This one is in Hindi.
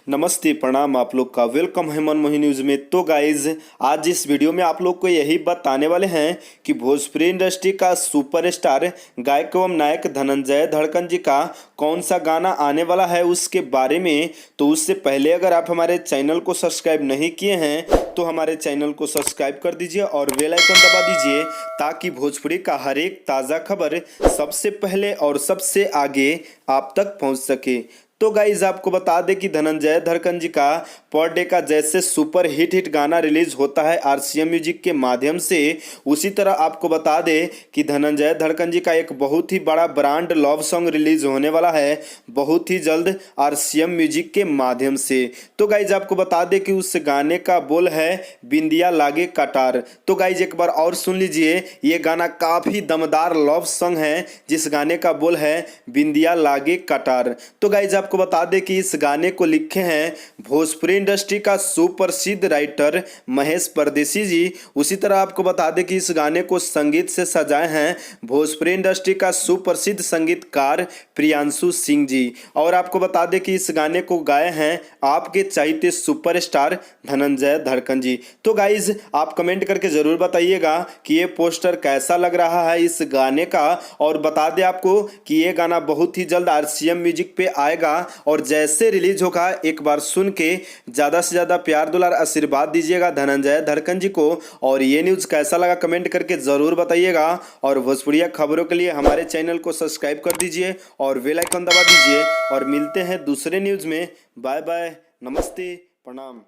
नमस्ते, प्रणाम। आप लोग का वेलकम है मनमोही न्यूज़ में। तो गाइज, आज इस वीडियो में आप लोग को यही बताने वाले हैं कि भोजपुरी इंडस्ट्री का सुपरस्टार गायक एवं नायक धनंजय धड़कन जी का कौन सा गाना आने वाला है उसके बारे में। तो उससे पहले अगर आप हमारे चैनल को सब्सक्राइब नहीं किए हैं तो हमारे चैनल को सब्सक्राइब कर दीजिए और बेल आइकन दबा दीजिए ताकि भोजपुरी का हर एक ताज़ा खबर सबसे पहले और सबसे आगे आप तक पहुंच सके। तो गाइज, आपको बता दें कि धनंजय धड़कन जी का पर डे का जैसे सुपर हिट गाना रिलीज होता है आरसीएम म्यूजिक के माध्यम से, उसी तरह आपको बता दें कि धनंजय धड़कन जी का एक बहुत ही बड़ा ब्रांड लव सॉन्ग रिलीज होने वाला है बहुत ही जल्द आरसीएम म्यूजिक के माध्यम से। तो गाइज, आपको बता दें कि उस गाने का बोल है बिंदिया लागे कटार। तो गाइज, एक बार और सुन लीजिए, ये गाना काफ़ी दमदार लव सॉन्ग है जिस गाने का बोल है बिंदिया लागे कटार। तो गाइज, आपको बता दें कि इस गाने को लिखे हैं भोजपुरी इंडस्ट्री का सुप्रसिद्ध राइटर महेश परदेसी जी। उसी तरह आपको बता दें कि इस गाने को संगीत से सजाए हैं भोजपुरी इंडस्ट्री का सुप्रसिद्ध संगीतकार प्रियांशु सिंह जी। और आपको बता दें कि इस गाने को गाए हैं आपके चाहते सुपरस्टार धनंजय धड़कन जी। तो गाइज, आप कमेंट करके जरूर बताइएगा कि ये पोस्टर कैसा लग रहा है इस गाने का। और बता दें आपको कि ये गाना बहुत ही जल्द आरसीएम म्यूजिक पे आएगा और जैसे रिलीज होगा एक बार सुन के ज़्यादा से ज़्यादा प्यार दुलार आशीर्वाद दीजिएगा धनंजय धड़कन जी को। और ये न्यूज़ कैसा लगा कमेंट करके ज़रूर बताइएगा और भोजपुरिया खबरों के लिए हमारे चैनल को सब्सक्राइब कर दीजिए और बेल आइकन दबा दीजिए। और मिलते हैं दूसरे न्यूज़ में। बाय बाय, नमस्ते, प्रणाम।